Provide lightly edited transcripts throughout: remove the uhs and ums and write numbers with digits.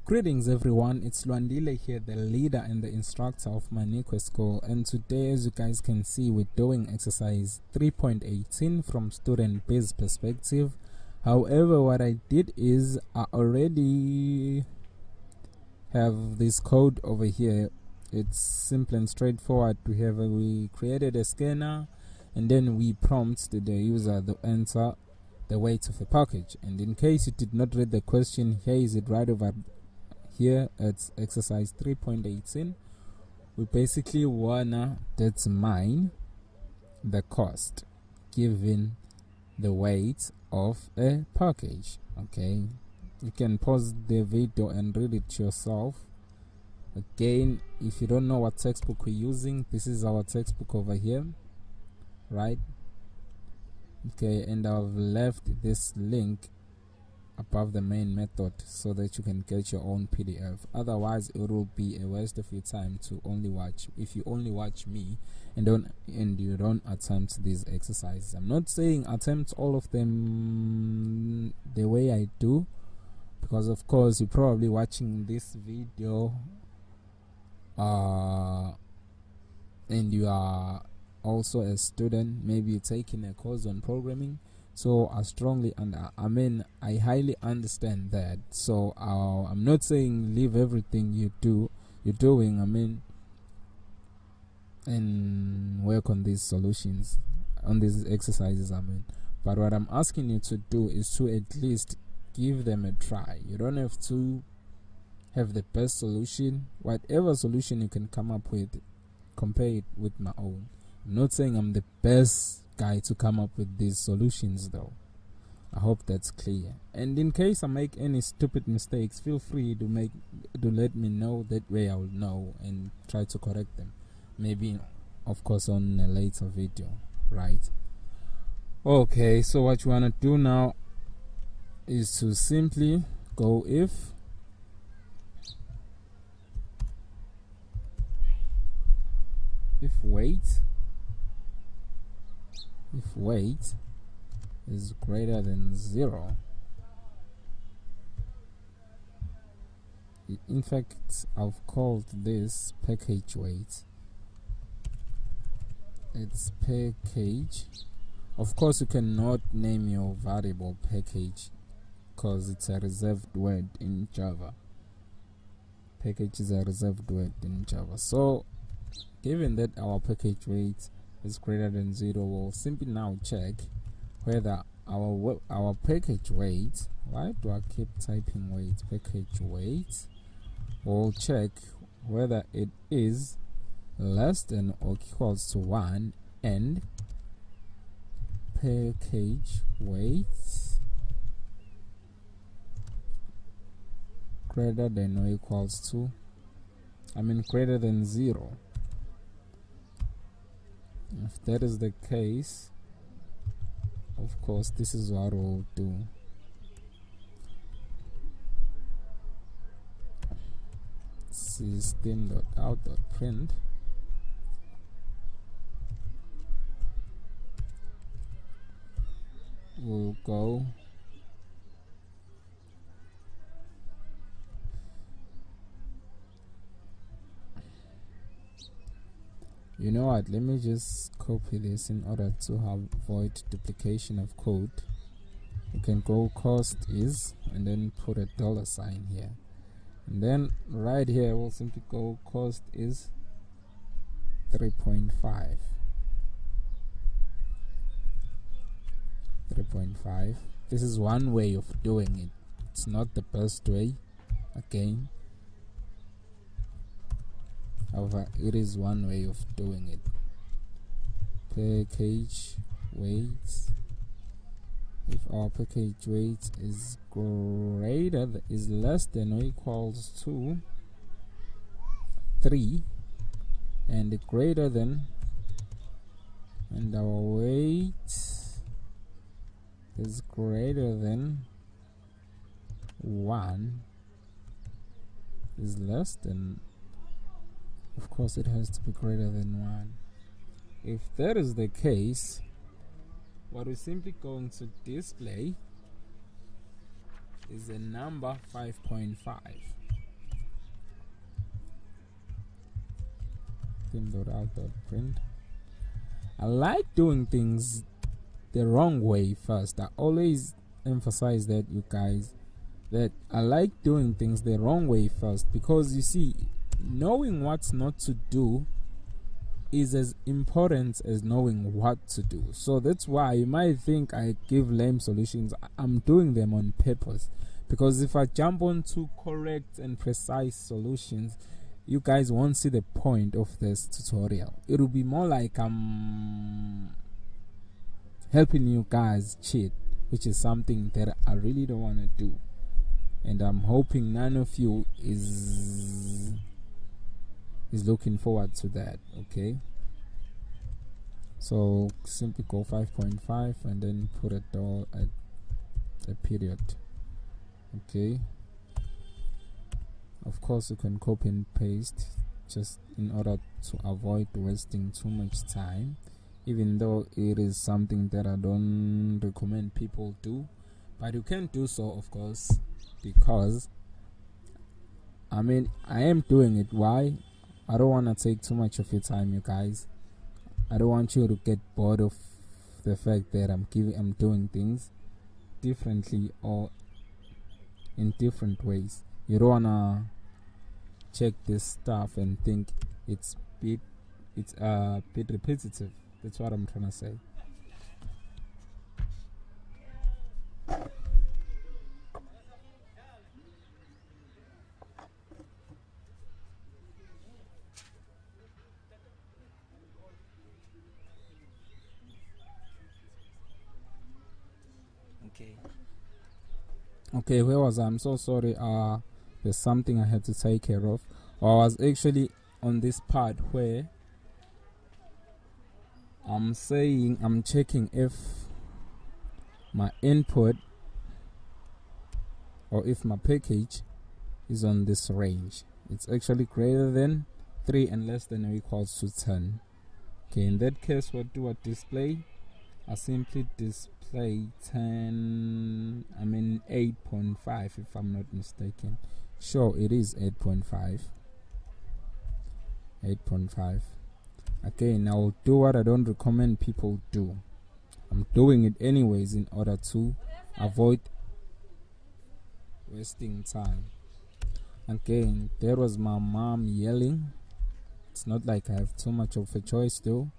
Greetings everyone, it's Luandile here, the leader and the instructor of Manikwe School, and today, as you guys can see, we're doing exercise 3.18 from student-based perspective. However, what I did is I already have this code over here. It's simple and straightforward. We created a scanner and then we prompt the user to enter the weight of a package. And in case you did not read the question, here is it right over here at exercise 3.18. We basically wanna determine the cost given the weight of a package. Okay, you can pause the video and read it yourself. Again, if you don't know what textbook we're using, this is our textbook over here, right? Okay, and I've left this link above the main method so that you can get your own PDF. Otherwise, it will be a waste of your time to only watch. If you only watch me and you don't attempt these exercises, I'm not saying attempt all of them the way I do, because of course you're probably watching this video and you are also a student, maybe you're taking a course on programming. So I strongly I highly understand that. So I'm not saying leave everything you're doing, and work on these solutions, on these exercises, but what I'm asking you to do is to at least give them a try. You don't have to have the best solution. Whatever solution you can come up with, compare it with my own. I'm not saying I'm the best guy to come up with these solutions though. I hope that's clear. And in case I make any stupid mistakes, feel free to let me know. That way I will know and try to correct them, maybe of course on a later video, right? Okay, so what you want to do now is to simply go if weight is greater than 0. In fact, I've called this package weight. It's package. Of course, you cannot name your variable package because it's a reserved word in Java. Package is a reserved word in Java. So given that our package weight is greater than 0, we'll simply now check whether our package weight, why do I keep typing weight, package weight, we'll check whether it is less than or equals to 1 and package weight greater than or equals to, greater than 0. If that is the case, of course, this is what we'll do. System.out.print will go you know what, let me just copy this in order to avoid duplication of code. You can go cost is and then put a $sign here, and then right here we'll simply go cost is 3.5. This is one way of doing it. It's not the best way, again. However, it is one way of doing it. Package weight. If our package weight is less than or equals to 3 and greater than, and our weight is greater than 1, is less than, of course it has to be greater than 1. If that is the case, what we're simply going to display is a number 5.5. theme.out.print. I like doing things the wrong way first. I always emphasize that, you guys, that I like doing things the wrong way first, because you see, knowing what not to do is as important as knowing what to do. So that's why you might think I give lame solutions. I'm doing them on purpose, because if I jump onto correct and precise solutions, you guys won't see the point of this tutorial. It will be more like I'm helping you guys cheat, which is something that I really don't want to do, and I'm hoping none of you is looking forward to that. Okay, so simply go 5.5 and then put a period. Okay, of course you can copy and paste just in order to avoid wasting too much time, even though it is something that I don't recommend people do, but you can do so, of course, because I am doing it. Why? I don't want to take too much of your time, you guys. I don't want you to get bored of the fact that I'm doing things differently or in different ways. You don't wanna check this stuff and think it's a bit repetitive. That's what I'm trying to say. Okay, where was I? I'm so sorry. There's something I had to take care of. I was actually on this part where I'm saying I'm checking if my input or if my package is on this range. It's actually greater than 3 and less than or equals to 10. Okay, in that case, what do I display? I simply display 8.5 if I'm not mistaken. Sure, it is 8.5. 8.5. Again, I'll do what I don't recommend people do. I'm doing it anyways in order to avoid wasting time. Again, there was my mom yelling. It's not like I have too much of a choice though.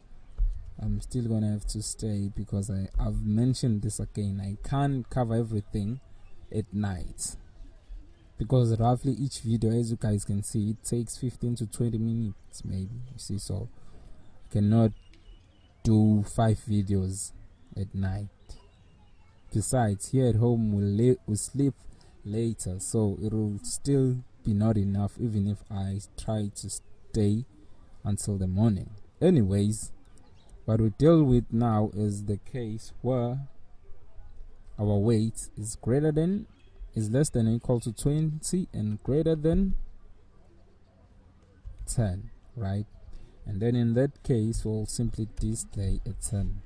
I'm still gonna have to stay because I've mentioned this again. I can't cover everything at night because roughly each video, as you guys can see, it takes 15 to 20 minutes maybe. You see, so I cannot do 5 videos at night. Besides, here at home we'll sleep later, so it will still be not enough even if I try to stay until the morning. Anyways, what we deal with now is the case where our weight is less than or equal to 20 and greater than 10, right? And then in that case we'll simply display a 10.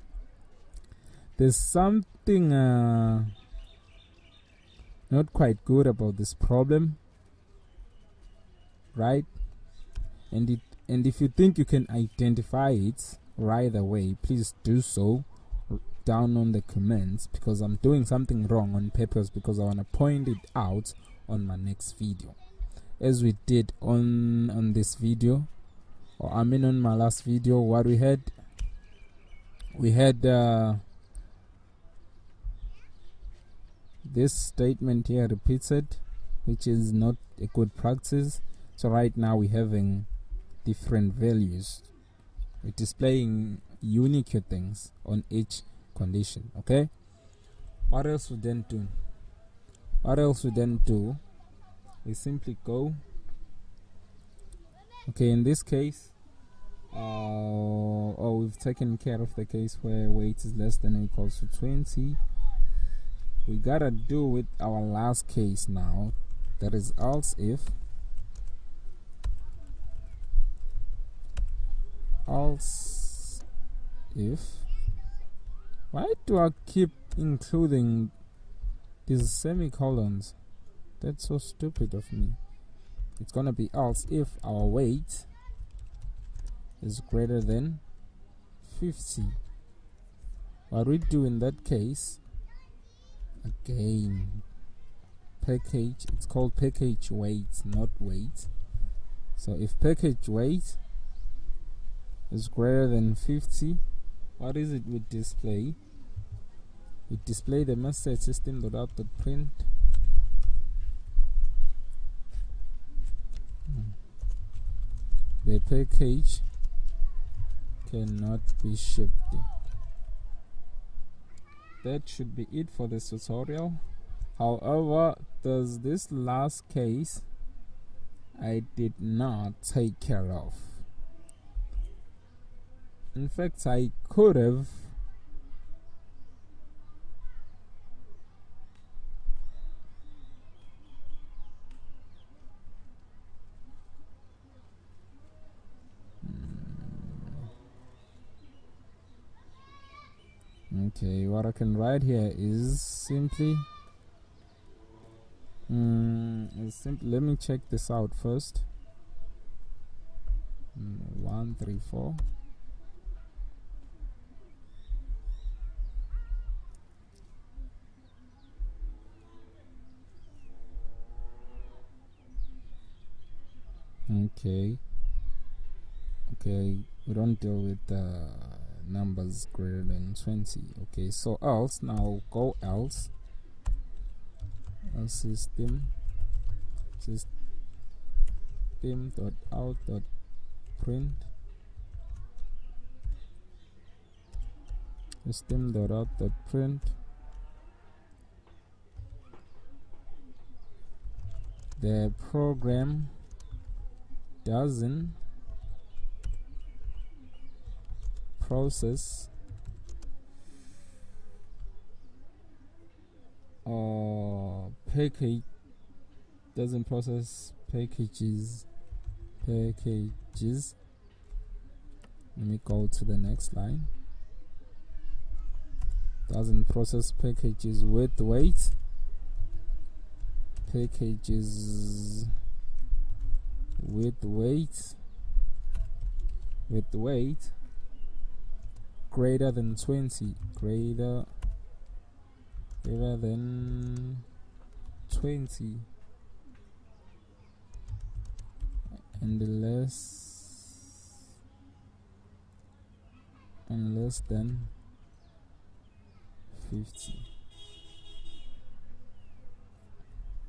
There's something not quite good about this problem, right? And if you think you can identify it right away, please do so down on the comments, because I'm doing something wrong on purpose because I want to point it out on my next video, as we did on this video, or on my last video. What we had this statement here repeated, which is not a good practice. So right now we're having different values. We're displaying unique things on each condition. Okay, what else we then do? We simply go, okay, in this case we've taken care of the case where weight is less than or equals to 20. We gotta do with our last case now, that is else if why do I keep including these semicolons? That's so stupid of me. It's gonna be else if our weight is greater than 50. What we do in that case, again, package, it's called package weight, not weight. So if package weight is greater than 50, what is it we display? We display the message system.out.print the package cannot be shipped. That should be it for this tutorial. However, there's this last case I did not take care of. In fact, I could have. Okay, what I can write here is simply let me check this out first. 1 3 4. Okay, we don't deal with numbers greater than 20. Okay, so else, now go else system dot out dot print system dot out dot print the program doesn't process package doesn't process packages. Let me go to the next line. Doesn't process packages with weight. Packages with weight greater than 20. Greater than 20 and less than 50.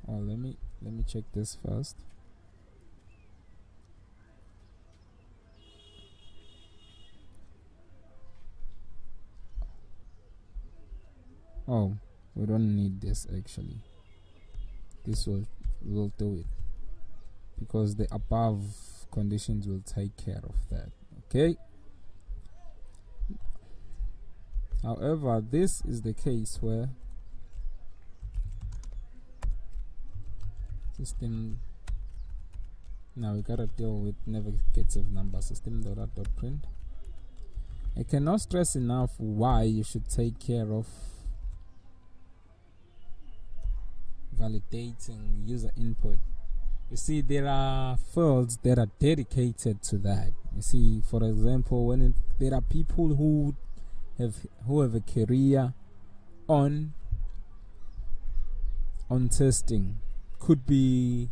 Oh, let me check this first. Oh, we don't need this actually. This will do it, because the above conditions will take care of that. Okay. However, this is the case where system, now we gotta deal with negative number. System.out.print. I cannot stress enough why you should take care of validating user input. You see, there are fields that are dedicated to that. You see, for example, when there are people who have a career on testing, could be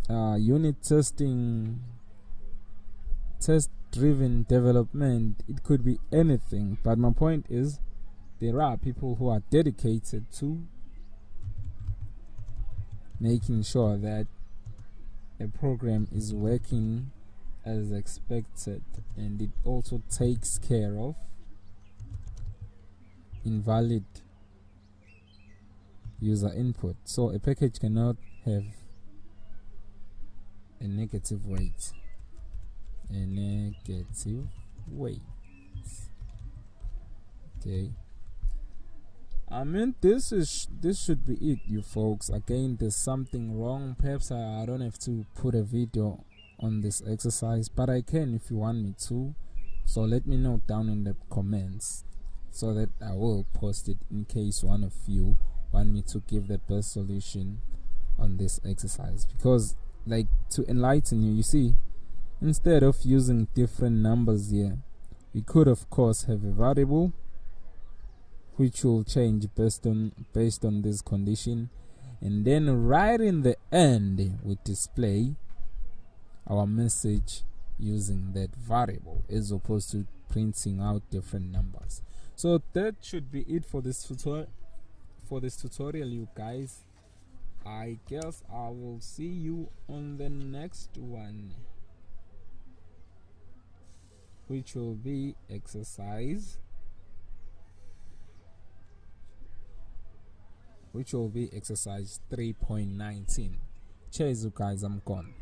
unit testing, test driven development, it could be anything. But my point is, there are people who are dedicated to making sure that a program is working as expected, and it also takes care of invalid user input. So a package cannot have a negative weight. Okay, I mean, this should be it, you folks. Again, there's something wrong. Perhaps I don't have to put a video on this exercise, but I can if you want me to. So let me know down in the comments, so that I will post it in case one of you want me to give the best solution on this exercise. Because, like, to enlighten you, you see, Instead of using different numbers here, we could of course have a variable which will change based on this condition, and then right in the end we display our message using that variable as opposed to printing out different numbers. So that should be it for this tutorial, you guys. I guess I will see you on the next one, which will be exercise 3.19. Cheers, you guys. I'm gone.